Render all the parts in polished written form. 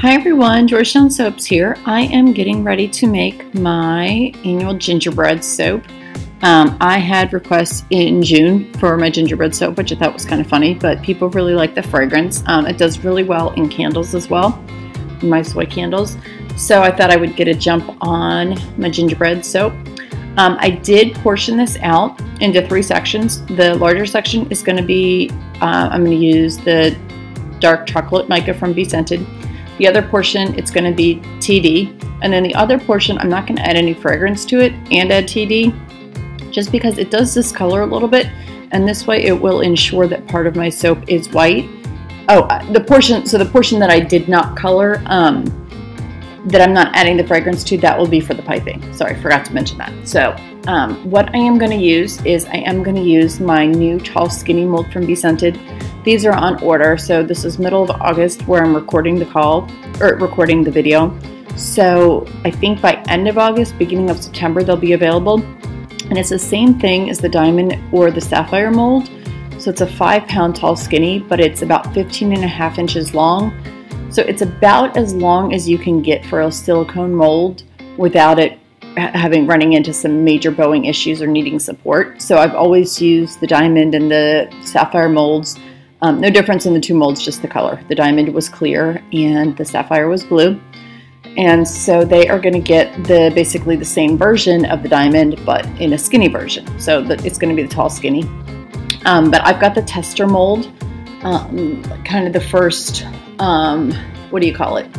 Hi everyone, Georgetown Soaps here. I am getting ready to make my annual gingerbread soap. I had requests in June for my gingerbread soap, which I thought was kind of funny, but people really like the fragrance. It does really well in candles as well, my soy candles. So I thought I would get a jump on my gingerbread soap. I did portion this out into 3 sections. The larger section is going to be, I'm going to use the dark chocolate mica from BeScented. The other portion, it's going to be TD, and then the other portion, I'm not going to add any fragrance to it and add TD, just because it does discolor a little bit, and this way it will ensure that part of my soap is white. Oh, the portion that I did not color, that I'm not adding the fragrance to, that will be for the piping. Sorry, forgot to mention that. So what I am going to use is I am going to use my new tall skinny mold from BeScented. These are on order, so this is middle of August where I'm recording the video. So I think by end of August, beginning of September, they'll be available. And it's the same thing as the diamond or the sapphire mold. So it's a 5-pound tall skinny, but it's about 15.5 inches long. So it's about as long as you can get for a silicone mold without it running into some major bowing issues or needing support. So I've always used the diamond and the sapphire molds. No difference in the 2 molds, just the color. The diamond was clear and the sapphire was blue. And so they are going to get basically the same version of the diamond, but in a skinny version. So it's going to be the tall skinny. But I've got the tester mold, kind of the first, what do you call it?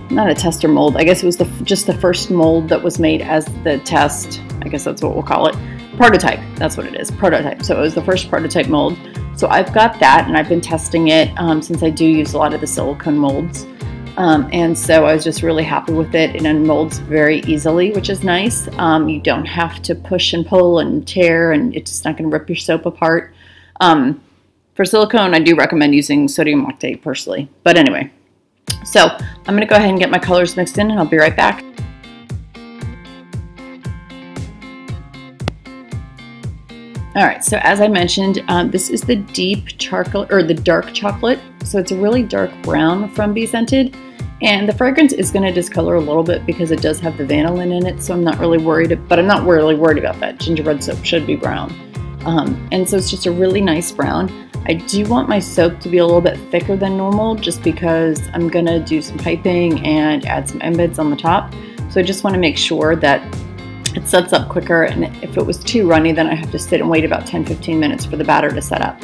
Not a tester mold. I guess it was just the first mold that was made as the test. I guess that's what we'll call it. Prototype. That's what it is. Prototype. So it was the first prototype mold. So I've got that, and I've been testing it since I do use a lot of the silicone molds. And so I was just really happy with it. It unmolds very easily, which is nice. You don't have to push and pull and tear, and it's just not going to rip your soap apart. For silicone, I do recommend using sodium octane personally. But anyway, so I'm going to go ahead and get my colors mixed in, and I'll be right back. Alright, so as I mentioned, this is the deep chocolate, or the dark chocolate. So it's a really dark brown from BeScented. And the fragrance is going to discolor a little bit because it does have the vanillin in it, so I'm not really worried, but I'm not really worried about that. Gingerbread soap should be brown. And so it's just a really nice brown. I do want my soap to be a little bit thicker than normal just because I'm going to do some piping and add some embeds on the top. So I just want to make sure that it sets up quicker, and if it was too runny, then I have to sit and wait about 10-15 minutes for the batter to set up.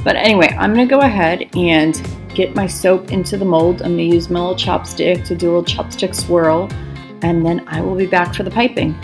But anyway, I'm going to go ahead and get my soap into the mold. I'm going to use my little chopstick to do a little chopstick swirl, and then I will be back for the piping.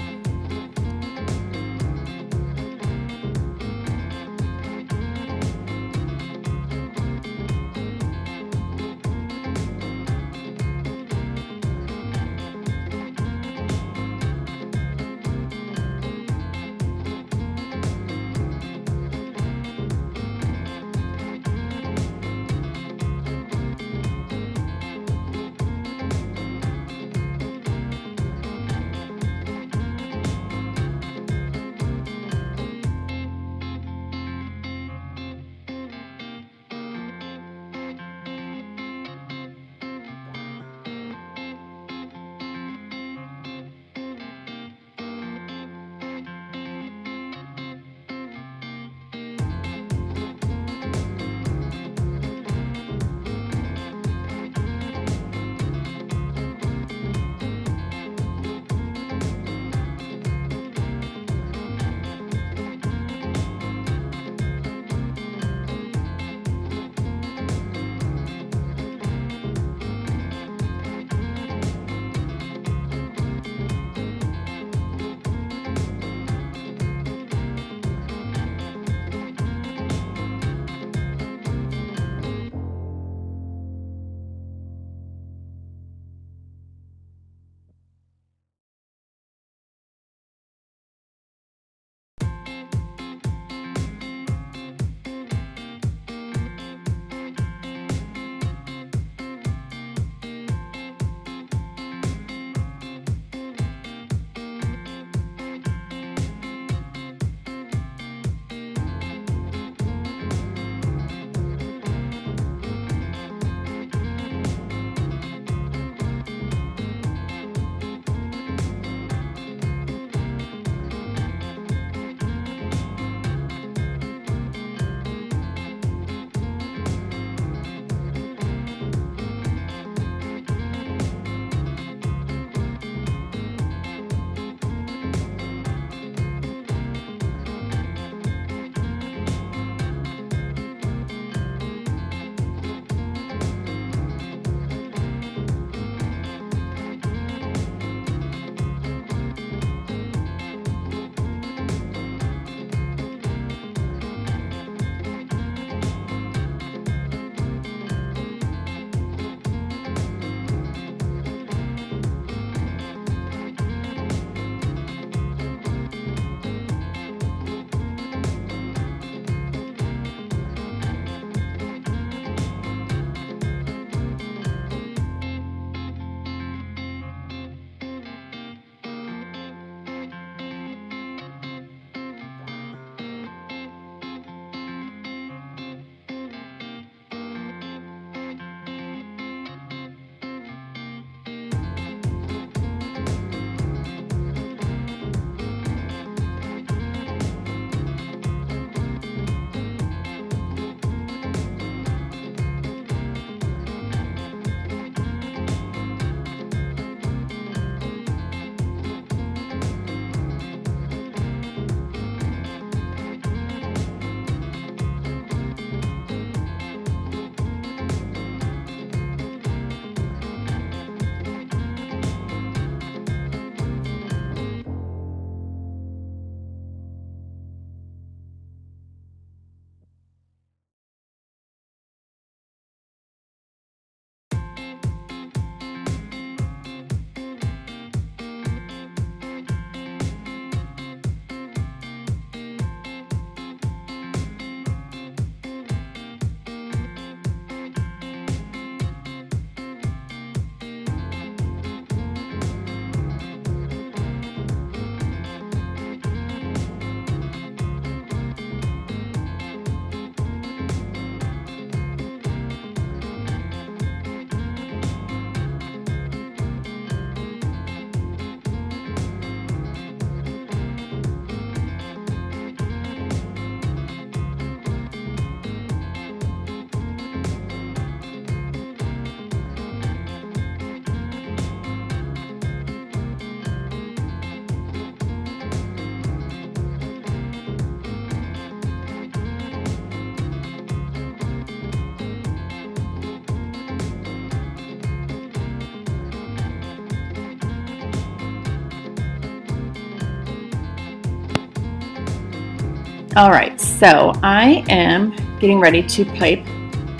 All right, so I am getting ready to pipe,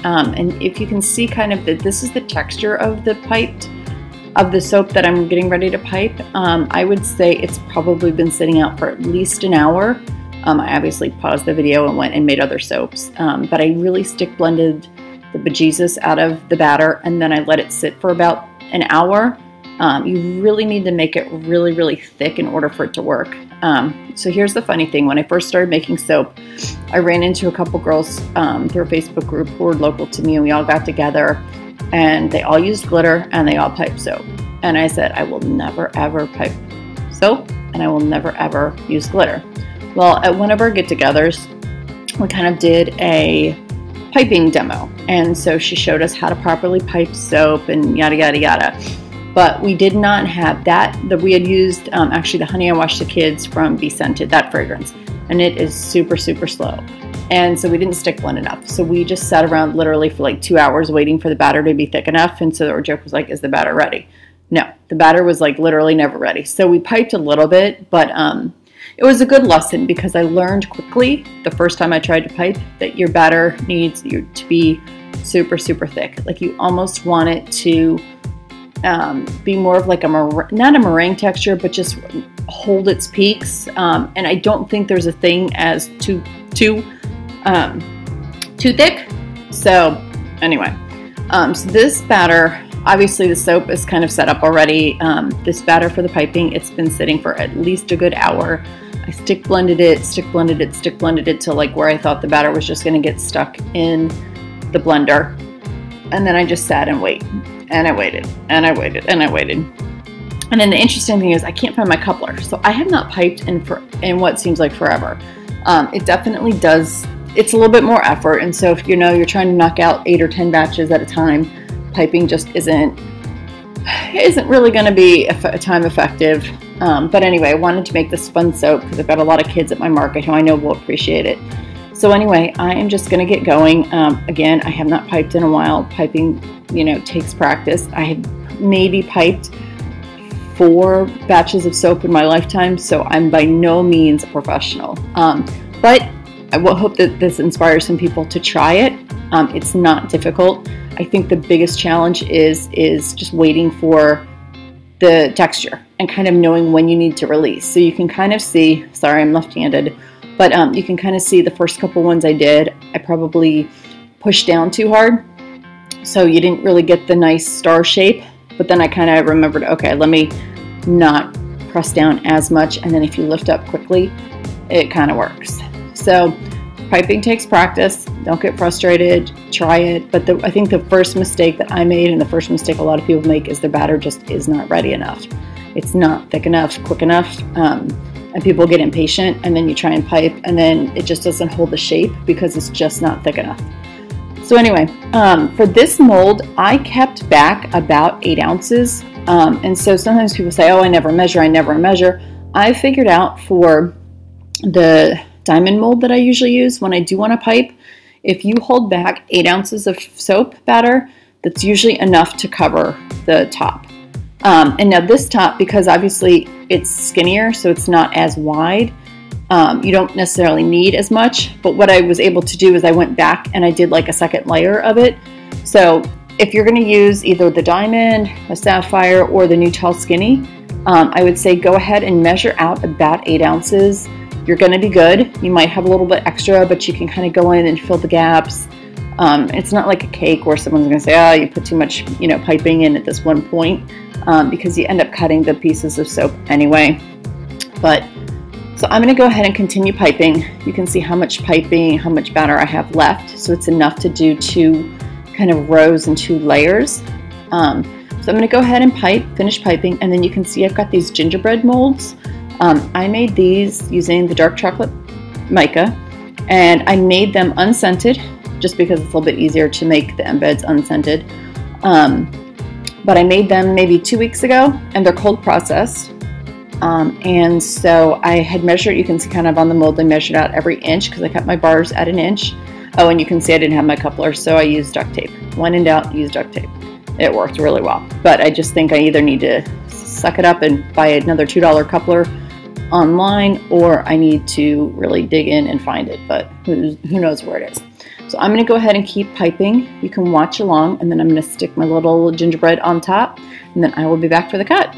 and if you can see kind of this is the texture of the soap that I'm getting ready to pipe. I would say it's probably been sitting out for at least an hour. I obviously paused the video and went and made other soaps, but I really stick blended the bejesus out of the batter, and then I let it sit for about an hour. You really need to make it really, really thick in order for it to work. So here's the funny thing. When I first started making soap, I ran into a couple girls through a Facebook group who were local to me, and we all got together, and they all used glitter and they all piped soap. And I said, I will never ever pipe soap, and I will never ever use glitter. Well, at one of our get-togethers, we kind of did a piping demo, and so she showed us how to properly pipe soap and yada yada yada. But we did not have that we had used actually the Honey I Washed the Kids from BeScented, that fragrance, and it is super, super slow. And so we didn't stick blend enough. So we just sat around literally for like 2 hours waiting for the batter to be thick enough. And so our joke was like, is the batter ready? No, the batter was like literally never ready. So we piped a little bit, but it was a good lesson because I learned quickly the first time I tried to pipe that your batter needs you to be super, super thick. Like you almost want it to be more of like not a meringue texture, but just hold its peaks. And I don't think there's a thing as too thick. So anyway, so this batter, obviously the soap is kind of set up already. This batter for the piping, it's been sitting for at least a good hour. I stick blended it till like where I thought the batter was just going to get stuck in the blender. And then I just sat and wait. And I waited, and I waited, and I waited. And then the interesting thing is I can't find my coupler. So I have not piped in what seems like forever. It definitely does, it's a little bit more effort. And so if you're trying to knock out 8 or 10 batches at a time, piping just isn't really going to be time effective. But anyway, I wanted to make this fun soap because I've got a lot of kids at my market who I know will appreciate it. So anyway, I am just going to get going. Again, I have not piped in a while. Piping, takes practice. I have maybe piped 4 batches of soap in my lifetime, so I'm by no means a professional. But I will hope that this inspires some people to try it. It's not difficult. I think the biggest challenge is just waiting for the texture and kind of knowing when you need to release. So you can kind of see, sorry, I'm left-handed, but you can kind of see the first couple ones I did, I probably pushed down too hard. So you didn't really get the nice star shape, but then I kind of remembered, okay, let me not press down as much. And then if you lift up quickly, it kind of works. So piping takes practice. Don't get frustrated, try it. But I think the first mistake that I made, and the first mistake a lot of people make, is the batter just is not ready enough. It's not thick enough, quick enough. And people get impatient, and then you try and pipe, and then it just doesn't hold the shape because it's just not thick enough. So anyway, for this mold, I kept back about 8 ounces. And so sometimes people say, oh, I never measure. I figured out for the diamond mold that I usually use when I do want to pipe, if you hold back 8 ounces of soap batter, that's usually enough to cover the top. And now this top, because obviously it's skinnier, so it's not as wide, you don't necessarily need as much. But what I was able to do is I went back and I did like a second layer of it. So if you're going to use either the diamond, the sapphire, or the new tall skinny, I would say go ahead and measure out about 8 ounces. You're going to be good. You might have a little bit extra, but you can kind of go in and fill the gaps. It's not like a cake where someone's going to say, oh, you put too much, piping in at this one point, because you end up cutting the pieces of soap anyway. But so I'm going to go ahead and continue piping. You can see how much piping, how much batter I have left. So it's enough to do 2 kind of rows and 2 layers. So I'm going to go ahead and finish piping, and then you can see I've got these gingerbread molds. I made these using the dark chocolate mica, and I made them unscented just because it's a little bit easier to make the embeds unscented. But I made them maybe 2 weeks ago, and they're cold processed. And so I had measured, you can see kind of on the mold, I measured out every inch because I cut my bars at 1 inch. Oh, and you can see I didn't have my coupler, so I used duct tape. When in doubt, use duct tape. It worked really well. But I just think I either need to suck it up and buy another $2 coupler, online, or I need to really dig in and find it, but who knows where it is. So I'm going to go ahead and keep piping. You can watch along, and then I'm going to stick my little gingerbread on top, and then I will be back for the cut.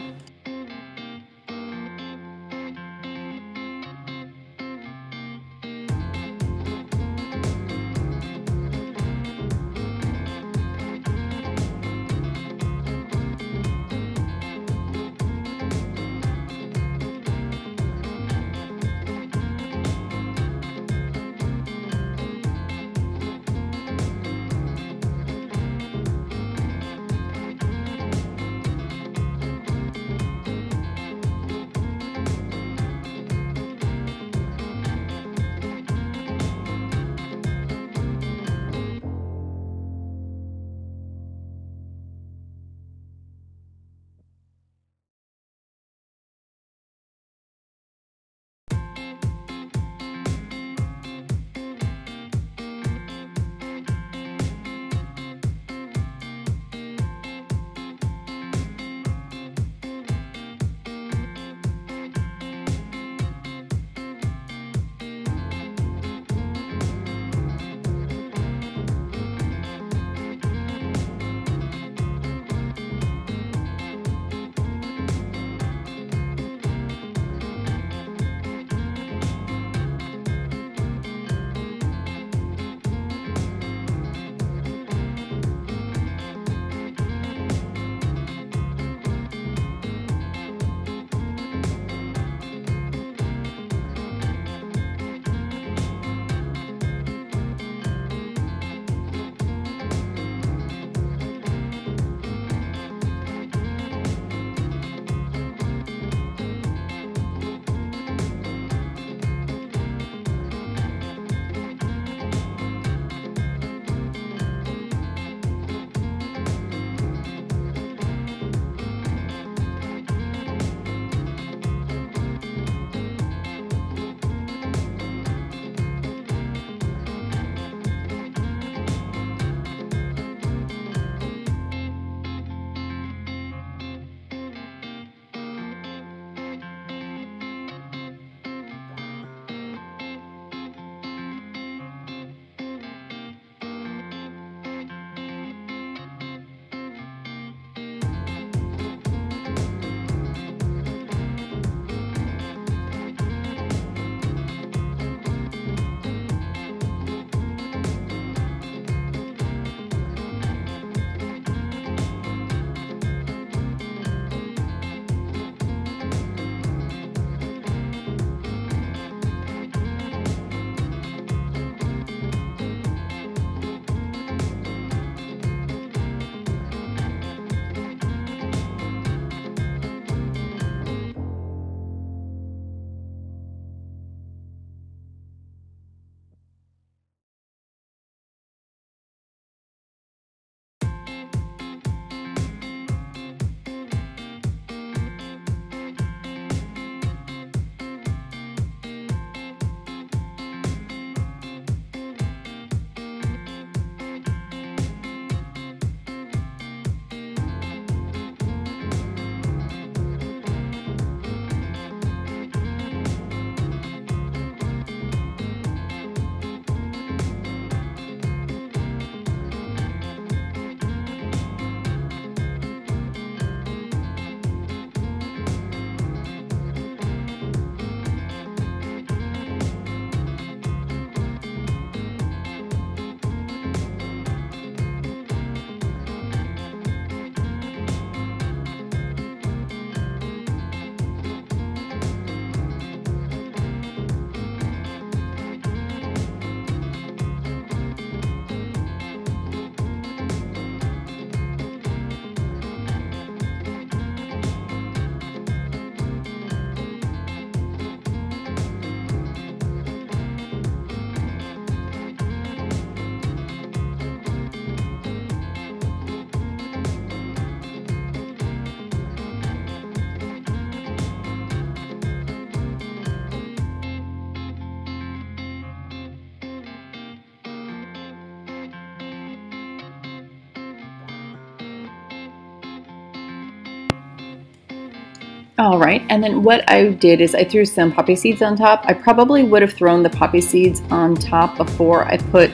All right, and then what I did is I threw some poppy seeds on top. I probably would have thrown the poppy seeds on top before I put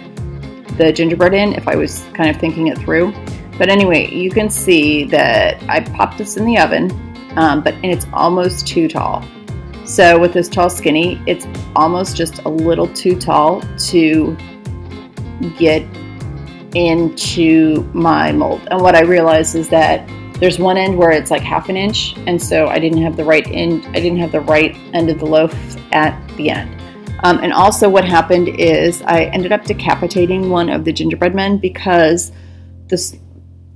the gingerbread in if I was kind of thinking it through. But anyway, you can see that I popped this in the oven, and it's almost too tall. So with this tall skinny, it's almost just a little too tall to get into my mold. And what I realized is that there's one end where it's like ½ an inch, and so I didn't have the right end. I didn't have the right end of the loaf at the end. And also what happened is I ended up decapitating one of the gingerbread men because this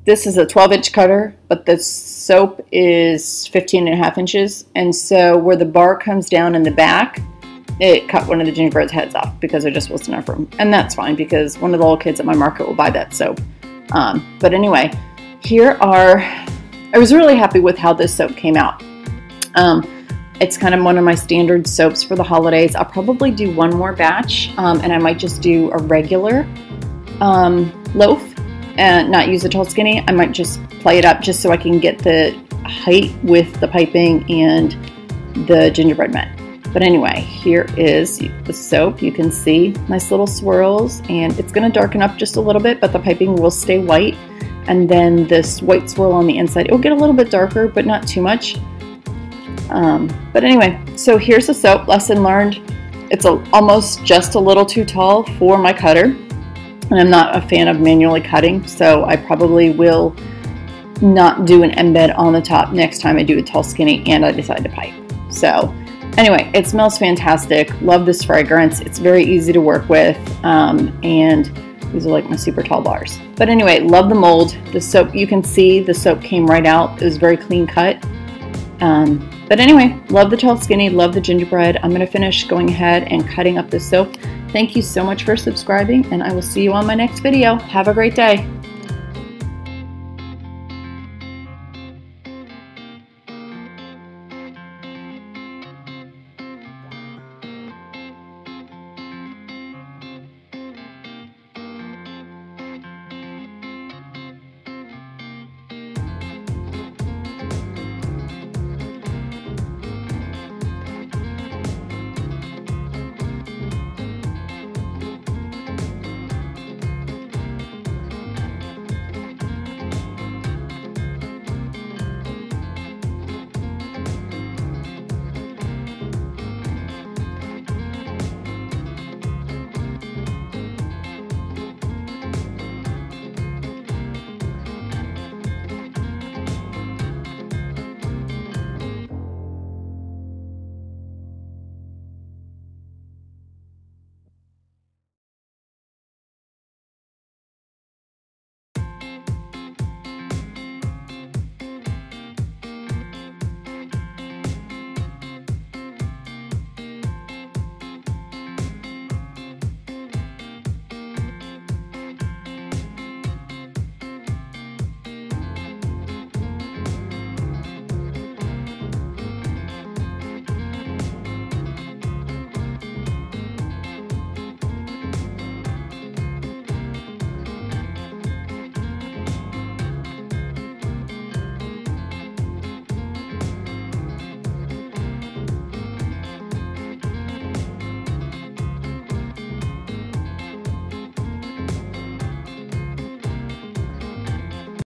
is a 12-inch cutter, but the soap is 15½ inches. And so where the bar comes down in the back, it cut one of the gingerbread's heads off because there just wasn't enough room. And that's fine because one of the little kids at my market will buy that soap. But anyway, I was really happy with how this soap came out. It's kind of one of my standard soaps for the holidays. I'll probably do one more batch, and I might just do a regular loaf and not use a tall skinny. I might just play it up just so I can get the height with the piping and the gingerbread men. But anyway, here is the soap. You can see nice little swirls, and it's going to darken up just a little bit, but the piping will stay white. And then this white swirl on the inside, it will get a little bit darker, but not too much. But anyway, so here's the soap. Lesson learned. It's almost just a little too tall for my cutter. And I'm not a fan of manually cutting, so I probably will not do an embed on the top next time I do a tall skinny and I decide to pipe. So anyway, it smells fantastic. Love this fragrance. It's very easy to work with, and these are like my super tall bars. But anyway, love the mold. The soap, you can see the soap came right out. It was very clean cut. But anyway, love the tall skinny, love the gingerbread. I'm going to finish going ahead and cutting up the soap. Thank you so much for subscribing, and I will see you on my next video. Have a great day.